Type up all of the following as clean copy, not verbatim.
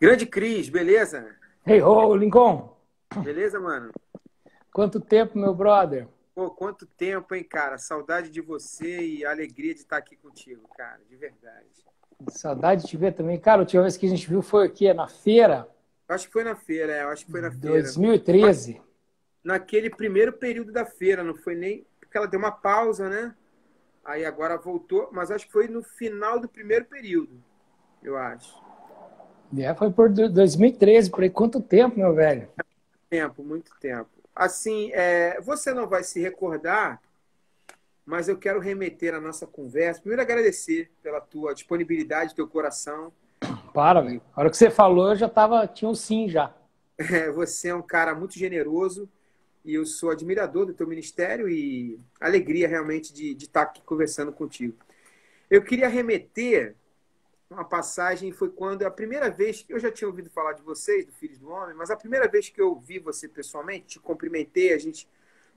Grande Cris, beleza? Hey ho, Lincoln! Beleza, mano? Quanto tempo, meu brother? Pô, quanto tempo, hein, cara? Saudade de você e a alegria de estar aqui contigo, cara, de verdade. Saudade de te ver também. Cara, a última vez que a gente viu foi aqui, na feira, Eu acho que foi na feira, eu acho que foi na feira. Mas 2013. naquele primeiro período da feira, não foi nem. Porque ela deu uma pausa, né? Aí agora voltou, mas acho que foi no final do primeiro período, eu acho. Foi por 2013, por aí. Quanto tempo, meu velho? Tempo, muito tempo. Assim, você não vai se recordar, mas eu quero remeter a nossa conversa. Primeiro, agradecer pela tua disponibilidade, teu coração. Para, velho. E A hora que você falou, eu já tava, tinha um sim já. você é um cara muito generoso e eu sou admirador do teu ministério e alegria realmente de estar aqui conversando contigo. Eu queria remeter uma passagem, foi quando a primeira vez que eu já tinha ouvido falar de vocês, do Filhos do Homem, mas a primeira vez que eu vi você pessoalmente, te cumprimentei, a gente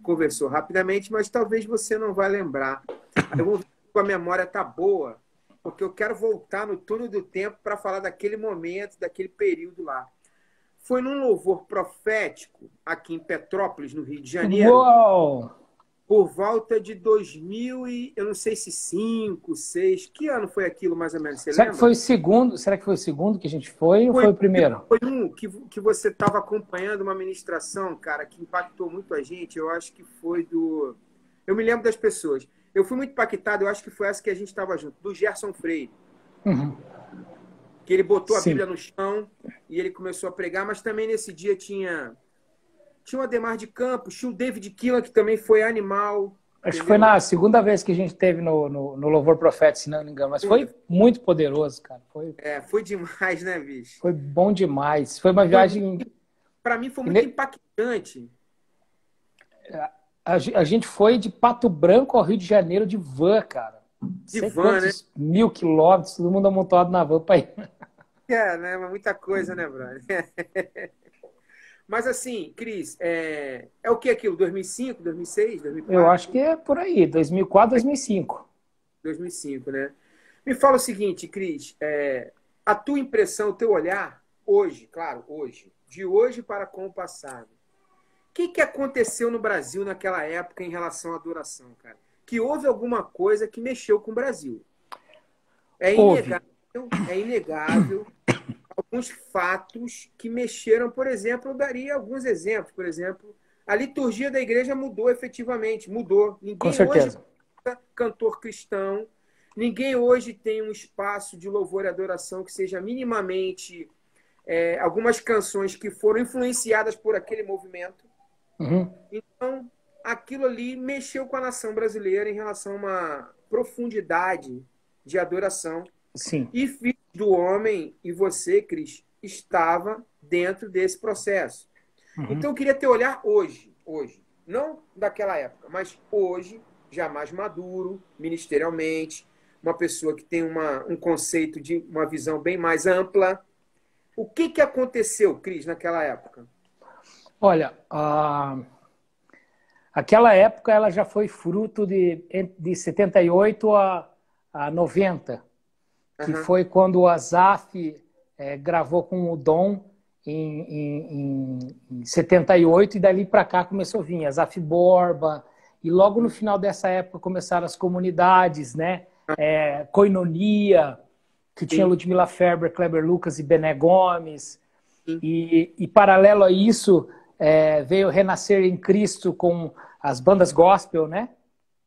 conversou rapidamente, mas talvez você não vai lembrar. Aí eu vou ver se a memória tá boa, porque eu quero voltar no túnel do tempo para falar daquele momento, daquele período lá. Foi num louvor profético aqui em Petrópolis, no Rio de Janeiro, Uou! por volta de 2000 e eu não sei se 5, 6. Que ano foi aquilo mais ou menos, você Será que foi lembra? o segundo? Será que foi o segundo que a gente foi ou Foi, foi o primeiro? foi um que você estava acompanhando uma ministração, cara, que impactou muito a gente. Eu acho que foi do. Eu me lembro das pessoas. Eu fui muito impactado, eu acho que foi essa que a gente estava junto, do Gerson Freire, Uhum. que ele botou a Sim. Bíblia no chão e ele começou a pregar, mas também nesse dia tinha o Ademar de Campos, tinha o David Keelan, que também foi animal, Acho que foi entendeu? na segunda vez que a gente teve no Louvor Profeta, se não me engano. Mas foi muito poderoso, cara. Foi demais, né, bicho? Foi bom demais. Foi uma Foi, viagem. para mim foi muito impactante. A gente foi de Pato Branco ao Rio de Janeiro de van, cara. Não De sei van, né? quantos 1000 quilômetros, todo mundo amontoado na van para ir. Né? Muita coisa, né, brother? Mas assim, Cris, é o que aquilo? 2005, 2006, Eu 2004? acho que é por aí, 2004, 2005. 2005, né? Me fala o seguinte, Cris, a tua impressão, o teu olhar, hoje, claro, hoje, de hoje para com o passado. O que aconteceu no Brasil naquela época em relação à adoração, cara? Que houve alguma coisa que mexeu com o Brasil. É Houve. inegável, é inegável alguns fatos que mexeram, por exemplo, eu daria alguns exemplos. Por exemplo, a liturgia da igreja mudou efetivamente, mudou. Com Ninguém hoje certeza. é cantor cristão, ninguém hoje tem um espaço de louvor e adoração que seja minimamente algumas canções que foram influenciadas por aquele movimento. Uhum. Então, aquilo ali mexeu com a nação brasileira em relação a uma profundidade de adoração. Sim. E Filho do Homem e você, Cris, estava dentro desse processo. Uhum. Então, eu queria ter olhar hoje, não daquela época, mas hoje, já mais maduro, ministerialmente, uma pessoa que tem um conceito de uma visão bem mais ampla. O que aconteceu, Cris, naquela época? Olha, aquela época ela já foi fruto de 78 a 90, que Uhum. foi quando o Asaf gravou com o Dom em 78, e dali para cá começou a vir Asaf Borba, e logo no final dessa época começaram as comunidades, né? Koinonia, que tinha Sim, Ludmila Ferber, Kleber Lucas e Bené Gomes, sim. e paralelo a isso veio Renascer em Cristo com as bandas gospel, né?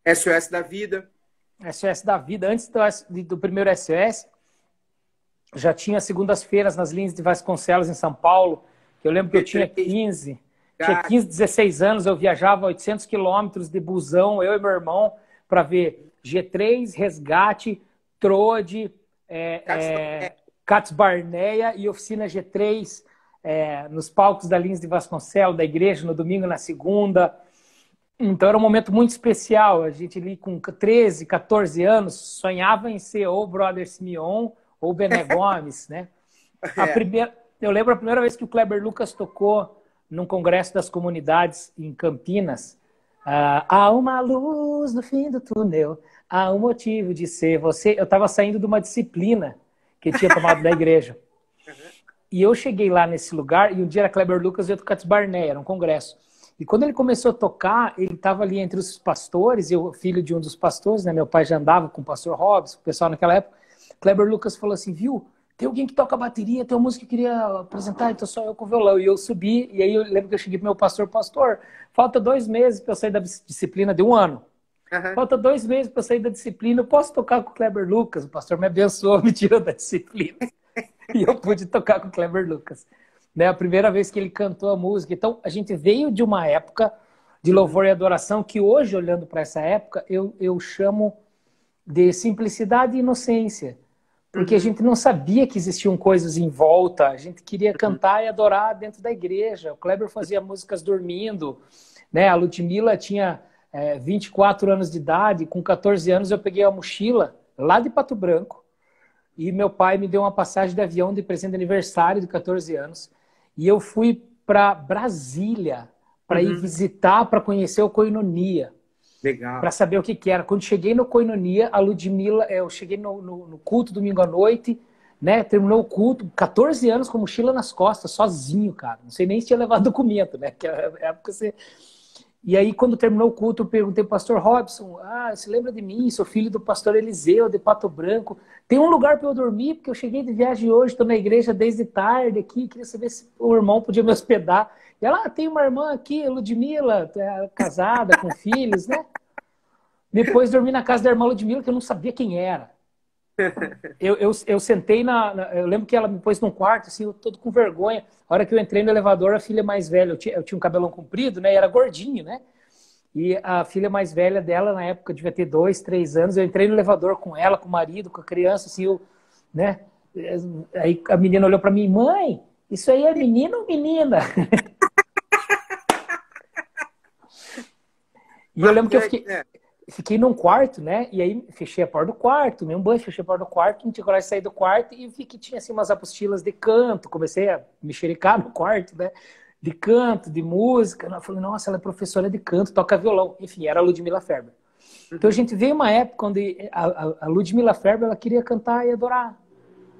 SOS da Vida. SOS da Vida, antes do primeiro SOS, já tinha segundas-feiras nas linhas de Vasconcelos, em São Paulo, que eu lembro que eu tinha P3, 15, 16 anos, eu viajava 800 quilômetros de busão, eu e meu irmão, para ver G3, Resgate, Trode, Cats Barneia e Oficina G3, nos palcos da Lins de Vasconcelos, da igreja, no domingo, na segunda. Então era um momento muito especial. A gente ali com 13, 14 anos sonhava em ser ou Brother Simeon ou Bené Gomes, né? Eu lembro a primeira vez que o Kleber Lucas tocou num congresso das comunidades em Campinas. Há uma luz no fim do túnel, há um motivo de ser você. Eu estava saindo de uma disciplina que tinha tomado da igreja. E eu cheguei lá nesse lugar, e um dia era Kleber Lucas e outro Cats Barnett, era um congresso. E quando ele começou a tocar, ele estava ali entre os pastores, eu filho de um dos pastores, né? Meu pai já andava com o pastor Robson, o pessoal naquela época. Kleber Lucas falou assim, viu, tem alguém que toca bateria, tem uma música que eu queria apresentar, então só eu com o violão. E eu subi, e aí eu lembro que eu cheguei pro meu pastor, falta 2 meses para eu sair da disciplina de 1 ano. Falta 2 meses para eu sair da disciplina, eu posso tocar com o Kleber Lucas? O pastor me abençoou, me tirou da disciplina. E eu pude tocar com o Kleber Lucas. Né? A primeira vez que ele cantou a música. Então, a gente veio de uma época de louvor e adoração que hoje, olhando para essa época, eu chamo de simplicidade e inocência. Porque a gente não sabia que existiam coisas em volta. A gente queria cantar e adorar dentro da igreja. O Kleber fazia músicas dormindo. Né? A Ludmilla tinha 24 anos de idade. Com 14 anos eu peguei a mochila lá de Pato Branco. E meu pai me deu uma passagem de avião de presente de aniversário de 14 anos. E eu fui para Brasília para ir visitar, para conhecer o Koinonia. Legal. Para saber o que era. Quando cheguei no Koinonia, a Ludmilla, eu cheguei no culto domingo à noite, né? Terminou o culto, 14 anos com mochila nas costas, sozinho, cara. Não sei nem se tinha levado documento, né? Que era a época você... E aí, quando terminou o culto, eu perguntei pro pastor Robson, você lembra de mim? Sou filho do pastor Eliseu, de Pato Branco. Tem um lugar para eu dormir? Porque eu cheguei de viagem hoje, estou na igreja desde tarde aqui, queria saber se o irmão podia me hospedar. E ela, tem uma irmã aqui, Ludmilla, casada, com filhos, né? Depois dormi na casa da irmã Ludmilla, que eu não sabia quem era. Eu sentei eu lembro que ela me pôs num quarto, assim, eu todo com vergonha. A hora que eu entrei no elevador, a filha mais velha, eu tinha um cabelão comprido, né? E era gordinho, né? E a filha mais velha dela, na época, devia ter 2, 3 anos. Eu entrei no elevador com ela, com o marido, com a criança, assim, né? Aí a menina olhou pra mim, mãe, isso aí é menino ou menina? E eu lembro que eu fiquei num quarto, né? E aí fechei a porta do quarto, tomei um banho, fechei a porta do quarto, não tinha coragem de sair do quarto e vi que tinha assim umas apostilas de canto. Comecei a me xericar no quarto, né? De canto, de música. Eu falei, nossa, ela é professora de canto, toca violão. Enfim, era a Ludmilla Ferber. Então a gente veio uma época onde a Ludmilla Ferber ela queria cantar e adorar.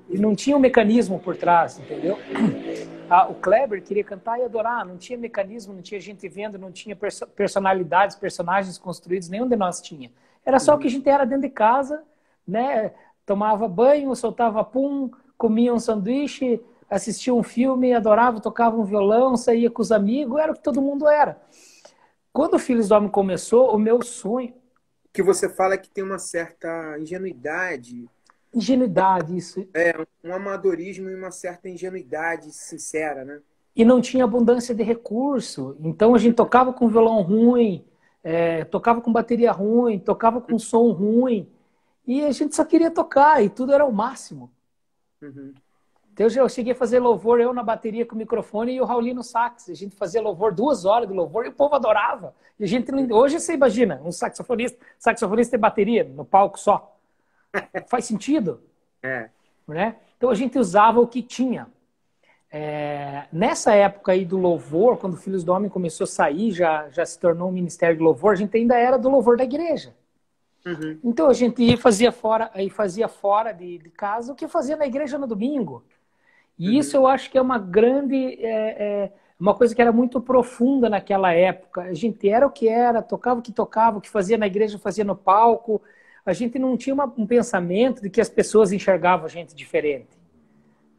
E não tinha um mecanismo por trás, entendeu? O Kleber queria cantar e adorar, não tinha mecanismo, não tinha gente vendo, não tinha personalidades, personagens construídos, nenhum de nós tinha. Era só o que a gente era dentro de casa, né? Tomava banho, soltava pum, comia um sanduíche, assistia um filme, adorava, tocava um violão, saía com os amigos, era o que todo mundo era. Quando o Filhos do Homem começou, o meu sonho... O que você fala é que tem uma certa ingenuidade. Ingenuidade, isso. Um amadorismo e uma certa ingenuidade sincera, né? E não tinha abundância de recurso. Então a gente tocava com violão ruim, tocava com bateria ruim, tocava com som ruim. E a gente só queria tocar e tudo era o máximo. Então eu cheguei a fazer louvor, eu na bateria com o microfone e o Raulinho no sax. A gente fazia louvor, 2 horas de louvor e o povo adorava. E a gente hoje você imagina, um saxofonista e bateria no palco só. Faz sentido? Né? Então a gente usava o que tinha. Nessa época aí do louvor, quando o Filhos do Homem começou a sair, já se tornou um ministério de louvor, a gente ainda era do louvor da igreja. Então a gente fazia fora de casa o que fazia na igreja no domingo. E isso eu acho que é uma grande... uma coisa que era muito profunda naquela época. A gente era o que era, tocava, o que fazia na igreja, fazia no palco. A gente não tinha um pensamento de que as pessoas enxergavam a gente diferente.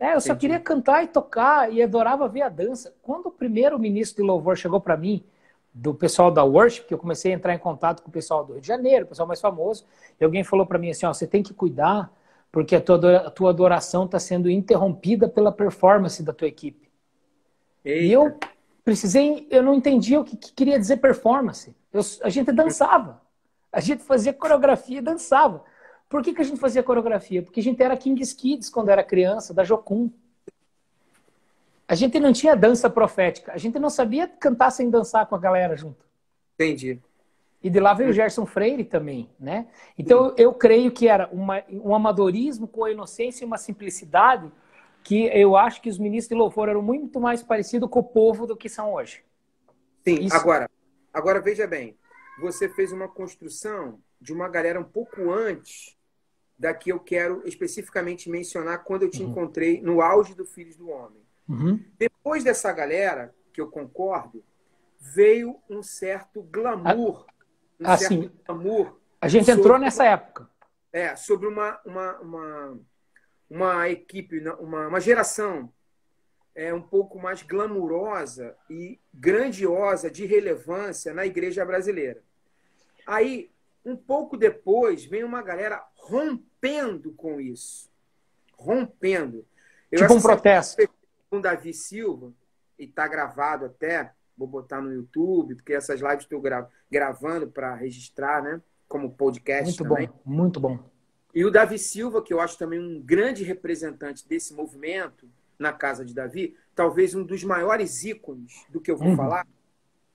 Eu só queria cantar e tocar e adorava ver a dança. Quando o primeiro ministro de louvor chegou para mim, do pessoal da Worship, que eu comecei a entrar em contato com o pessoal do Rio de Janeiro, o pessoal mais famoso, e alguém falou para mim assim, você tem que cuidar porque a tua adoração está sendo interrompida pela performance da tua equipe. Eita. E eu não entendia o que queria dizer performance. A gente dançava. A gente fazia coreografia e dançava. Por que a gente fazia coreografia? Porque a gente era King's Kids quando era criança, da Jocum. A gente não tinha dança profética. A gente não sabia cantar sem dançar com a galera junto. Entendi. E de lá veio o Gerson Freire também, né? Então eu creio que era um amadorismo com a inocência e uma simplicidade que eu acho que os ministros de louvor eram muito mais parecidos com o povo do que são hoje. Sim, isso. Agora veja bem. Você fez uma construção de uma galera um pouco antes daqui eu quero especificamente mencionar quando eu te encontrei no auge do Filhos do Homem. Depois dessa galera, que eu concordo, veio um certo glamour. Certo glamour. A gente entrou nessa época. Sobre uma equipe, uma geração um pouco mais glamurosa e grandiosa de relevância na igreja brasileira. Aí, um pouco depois, vem uma galera rompendo com isso. Rompendo. Tipo um protesto. Com Davi Silva, e está gravado até, vou botar no YouTube, porque essas lives estou gravando para registrar, né? Como podcast muito também. Bom, muito bom. E o Davi Silva, que eu acho também um grande representante desse movimento na casa de Davi, talvez um dos maiores ícones do que eu vou falar,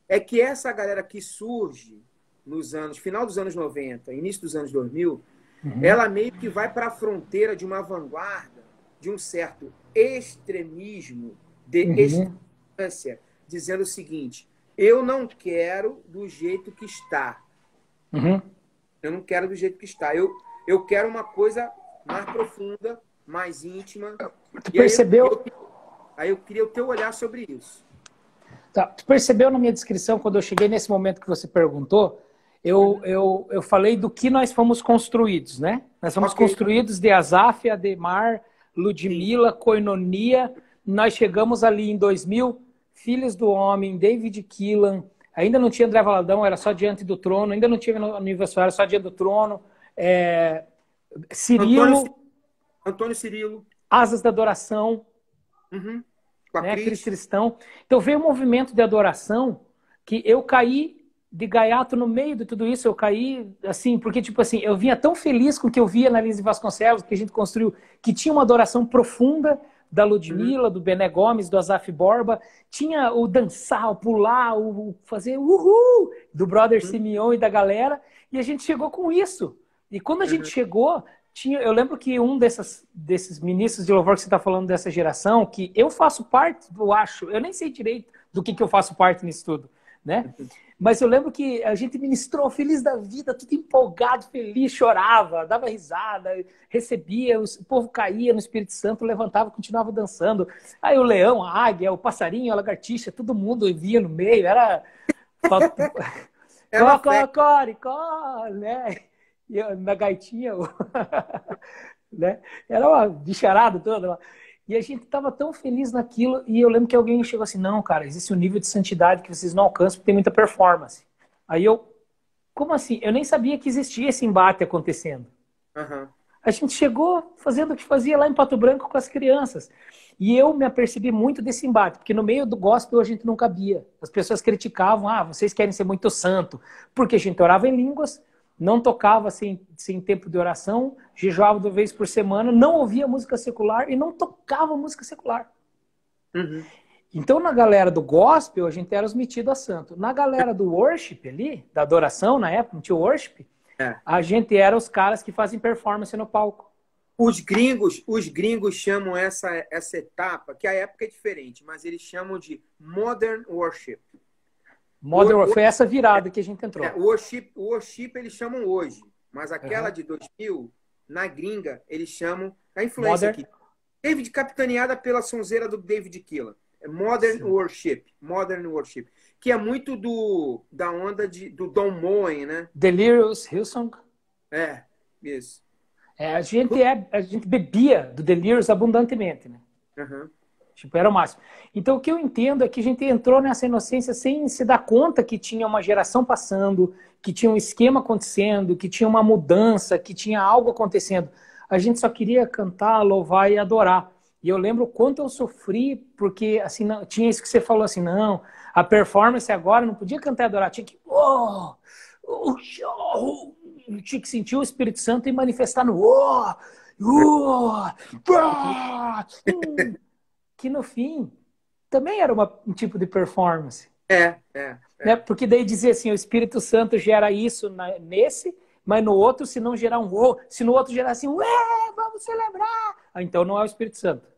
é que essa galera que surge nos anos, final dos anos 90, início dos anos 2000, ela meio que vai para a fronteira de uma vanguarda, de um certo extremismo, de extravagância, dizendo o seguinte: eu não quero do jeito que está. Eu não quero do jeito que está. Eu quero uma coisa mais profunda, mais íntima. Tu percebeu? Aí eu queria o teu olhar sobre isso. Tá. Tu percebeu na minha descrição, quando eu cheguei nesse momento que você perguntou, eu falei do que nós fomos construídos, né? Nós fomos construídos de Asaf, Ademar, Ludmila, Koinonia. Nós chegamos ali em 2000, Filhos do Homem, David Keelan. Ainda não tinha André Valadão, era só Diante do Trono. Ainda não tinha Universal, era só Diante do Trono. Cirilo. Antônio Cirilo. Asas da Adoração. Com a Cris Tristão. Então veio um movimento de adoração que eu caí de gaiato no meio de tudo isso. Eu caí assim, porque tipo assim, eu vinha tão feliz com o que eu via na Lise Vasconcelos, que a gente construiu, que tinha uma adoração profunda da Ludmila, do Bené Gomes, do Asaf Borba. Tinha o dançar, o pular, o fazer uhul do Brother Simeon e da galera. E a gente chegou com isso. E quando a gente chegou, eu lembro que um desses ministros de louvor que você está falando dessa geração, que eu faço parte, eu nem sei direito do que eu faço parte nisso tudo, né? Mas eu lembro que a gente ministrou feliz da vida, tudo empolgado, feliz, chorava, dava risada, recebia, o povo caía no Espírito Santo, levantava, continuava dançando. Aí o leão, a águia, o passarinho, a lagartixa, todo mundo via no meio, era... Cocoricó, né? E eu, na gaitinha, né? Era uma bicharada toda. E a gente estava tão feliz naquilo, e eu lembro que alguém chegou assim: não, cara, existe um nível de santidade que vocês não alcançam porque tem muita performance. Aí eu, como assim? Eu nem sabia que existia esse embate acontecendo. A gente chegou fazendo o que fazia lá em Pato Branco com as crianças. E eu me apercebi muito desse embate, porque no meio do gospel a gente não cabia. As pessoas criticavam: vocês querem ser muito santo, porque a gente orava em línguas, não tocava sem tempo de oração, jejuava 2 vezes por semana, não ouvia música secular e não tocava música secular. Então, na galera do gospel, a gente era os metidos a santo. Na galera do worship ali, da adoração, na época, não tinha worship, a gente era os caras que fazem performance no palco. Os gringos chamam essa etapa, que a época é diferente, mas eles chamam de Modern Worship. Foi essa virada que a gente entrou. O worship eles chamam hoje, mas aquela de 2000, na gringa, eles chamam a influência aqui. David, capitaneada pela sonzeira do David Keelan. Modern Worship, que é muito da onda do Don Moen, né? Delirious, Hillsong. Isso. A gente bebia do Delirious abundantemente, né? Tipo, era o máximo. Então, o que eu entendo é que a gente entrou nessa inocência sem se dar conta que tinha uma geração passando, que tinha um esquema acontecendo, que tinha uma mudança, que tinha algo acontecendo. A gente só queria cantar, louvar e adorar. E eu lembro o quanto eu sofri, porque assim, não, tinha isso que você falou assim, não, a performance agora não podia cantar e adorar, tinha que... tinha que sentir o Espírito Santo e manifestar no... que no fim também era um tipo de performance. Né? Porque daí dizia assim, o Espírito Santo gera isso nesse, mas no outro, se não gerar se no outro gerar assim, vamos celebrar. Então não é o Espírito Santo.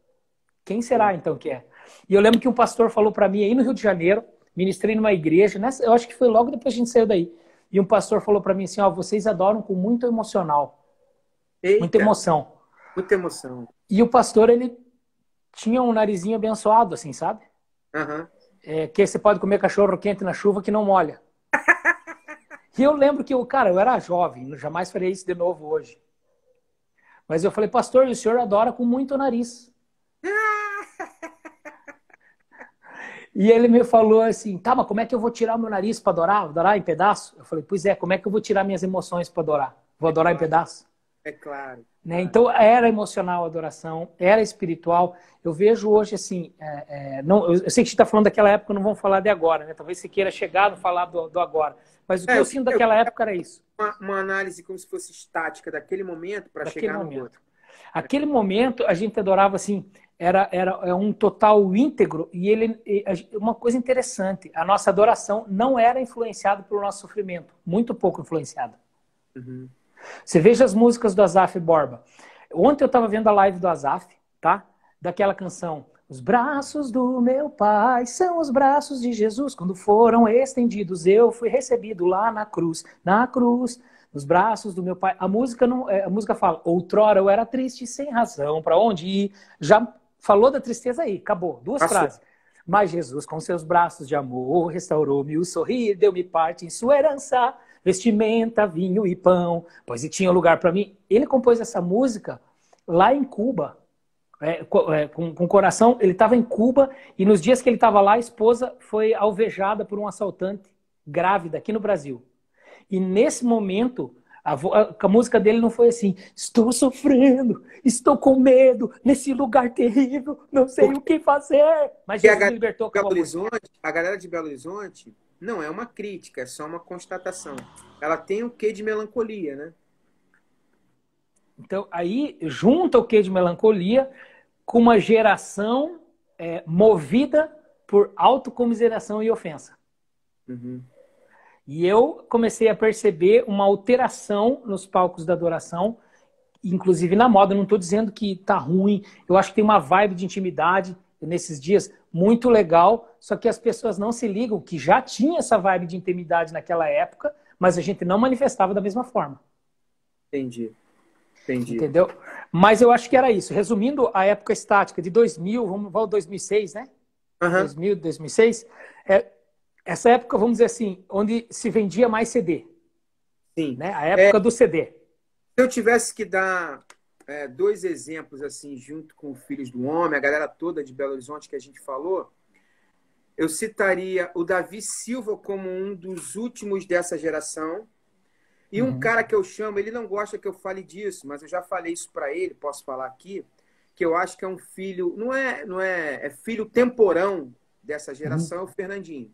Quem será então que é? E eu lembro que um pastor falou para mim aí no Rio de Janeiro, ministrei numa igreja, eu acho que foi logo depois que a gente saiu daí, e um pastor falou para mim assim, vocês adoram com muito emocional. Muita Eita, emoção. muita emoção. E o pastor, ele tinha um narizinho abençoado, assim, sabe? Aham. Que você pode comer cachorro quente na chuva que não molha. E eu lembro que, cara, eu era jovem, jamais faria isso de novo hoje. Mas eu falei, pastor, o senhor adora com muito nariz. E ele me falou assim, tá, mas como é que eu vou tirar o meu nariz para adorar? Adorar em pedaço? Eu falei, pois é, como é que eu vou tirar minhas emoções para adorar? Vou adorar em pedaço? É claro. Né? Então, era emocional a adoração, era espiritual. Eu vejo hoje, assim, não, eu sei que a gente está falando daquela época, não vamos falar de agora, né? Talvez você queira chegar no falar do agora. Mas o que eu sinto daquela época era isso. Uma análise como se fosse estática daquele momento para chegar no outro. Aquele momento, a gente adorava, assim, era um total íntegro e uma coisa interessante, a nossa adoração não era influenciada pelo nosso sofrimento, muito pouco influenciada. Uhum. Você veja as músicas do Asaf Borba. Ontem eu estava vendo a live do Asaf, tá? Daquela canção. Os braços do meu pai são os braços de Jesus. Quando foram estendidos, eu fui recebido lá na cruz, nos braços do meu pai. A música fala: outrora eu era triste sem razão, para onde ir? Já falou da tristeza aí, acabou. Duas frases. Mas Jesus, com seus braços de amor, restaurou-me o sorrir, deu-me parte em sua herança, vestimenta, vinho e pão, pois e tinha lugar para mim. Ele compôs essa música lá em Cuba, com o coração. Ele estava em Cuba e nos dias que ele estava lá, a esposa foi alvejada por um assaltante grávida aqui no Brasil. E nesse momento, a música dele não foi assim: estou sofrendo, estou com medo, nesse lugar terrível, não sei o que fazer. Mas Jesus me libertou com a galera de Belo Horizonte não é uma crítica, é só uma constatação. Ela tem o quê de melancolia, né? Então, aí, junta o quê de melancolia com uma geração movida por autocomiseração e ofensa. Uhum. E eu comecei a perceber uma alteração nos palcos da adoração, inclusive na moda. Não estou dizendo que tá ruim. Eu acho que tem uma vibe de intimidade nesses dias muito legal, só que as pessoas não se ligam que já tinha essa vibe de intimidade naquela época, mas a gente não manifestava da mesma forma. Entendi. Entendeu? Mas eu acho que era isso. Resumindo, a época estática de 2000, vamos ao 2006, né? Uhum. 2000, 2006, essa época, vamos dizer assim, onde se vendia mais CD. Sim. Né? A época do CD. Se eu tivesse que dar dois exemplos, assim, junto com o Filhos do Homem, a galera toda de Belo Horizonte que a gente falou, eu citaria o Davi Silva como um dos últimos dessa geração. E um cara que eu chamo, ele não gosta que eu fale disso, mas eu já falei isso para ele, posso falar aqui, que eu acho que é um filho, é filho temporão dessa geração, é o Fernandinho.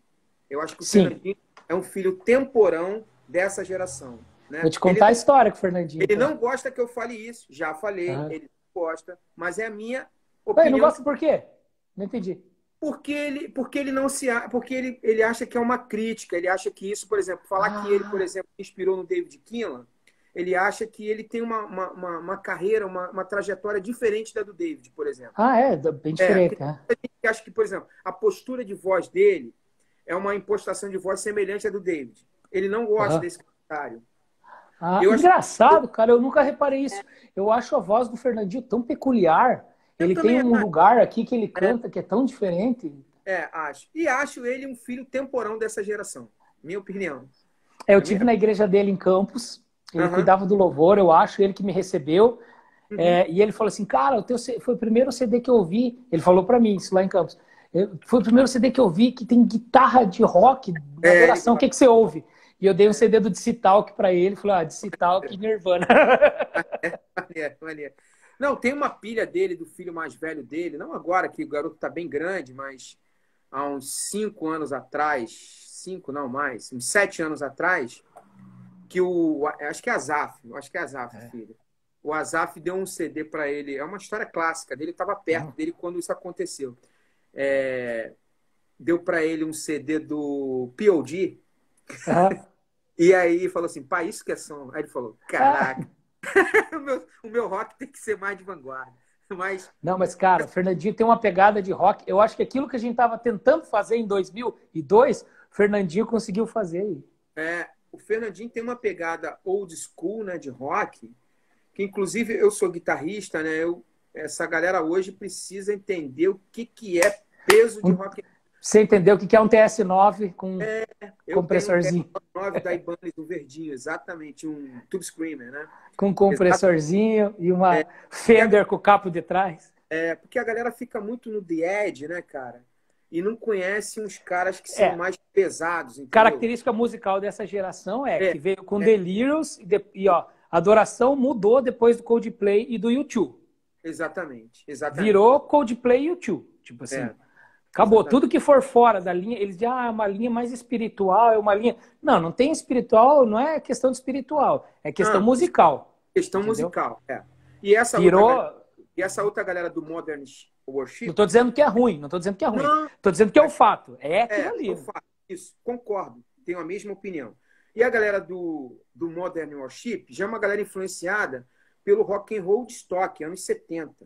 Eu acho que o Fernandinho é um filho temporão dessa geração. Né? Vou te contar a história com o Fernandinho. Ele não gosta que eu fale isso, já falei, ele não gosta, mas é a minha opinião. Ele não gosta por quê? Não entendi. Porque ele acha que é uma crítica, ele acha que isso, por exemplo, falar que ele, por exemplo, inspirou no David Kinlan, ele acha que ele tem uma carreira, uma trajetória diferente da do David, por exemplo. Bem diferente. Eu acho que, por exemplo, a postura de voz dele é uma impostação de voz semelhante à do David. Ele não gosta desse comentário. Engraçado, cara, eu nunca reparei isso. Eu acho a voz do Fernandinho tão peculiar. Ele tem um lugar aqui que ele canta que é tão diferente. Acho. E acho ele um filho temporão dessa geração. Minha opinião. Eu tive na igreja dele em Campos. Ele cuidava do louvor, eu acho. Ele que me recebeu. E ele falou assim, cara, foi o primeiro CD que eu ouvi. Ele falou pra mim, isso lá em Campos. Foi o primeiro CD que eu vi que tem guitarra de rock na adoração. O que você ouve? E eu dei um CD do DC Talk pra ele. Falei, DC Talk e Nirvana. Maneiro. Não, tem uma pilha dele, do filho mais velho dele, não agora, que o garoto tá bem grande, mas há uns 5 anos atrás, 5 não mais, uns 7 anos atrás, que acho que é Asaf, filho. O Asaf deu um CD para ele, é uma história clássica dele, estava perto dele quando isso aconteceu. Deu para ele um CD do P.O.D. E aí falou assim, pá, isso que é som. Aí ele falou, caraca. O meu rock tem que ser mais de vanguarda. Mas, cara, o Fernandinho tem uma pegada de rock. Eu acho que aquilo que a gente estava tentando fazer em 2002, o Fernandinho conseguiu fazer. O Fernandinho tem uma pegada old school, né, de rock, que inclusive eu sou guitarrista, né? Essa galera hoje precisa entender o que é peso de rock and roll. Você entendeu o que é um TS9 com compressorzinho? Eu tenho um TS9 da Ibanez, um verdinho, exatamente, um Tube Screamer, né? Com compressorzinho e uma Fender com o capo de trás. Porque a galera fica muito no The Edge, né, cara? E não conhece uns caras que são mais pesados, entendeu? Característica musical dessa geração que veio com Delirious e ó, a adoração mudou depois do Coldplay e do U2. Exatamente. Virou Coldplay e U2. Tipo assim, acabou. Exatamente. Tudo que for fora da linha, eles dizem, é uma linha mais espiritual, é uma linha... Não tem espiritual, não é questão de espiritual, é questão musical. Questão musical, E essa outra galera do Modern Worship... Não estou dizendo que é ruim, não estou dizendo que é ruim. Estou dizendo que é o fato. É aquilo ali. É o fato. Isso, concordo. Tenho a mesma opinião. E a galera do Modern Worship já é uma galera influenciada pelo rock and roll de estoque, anos 70.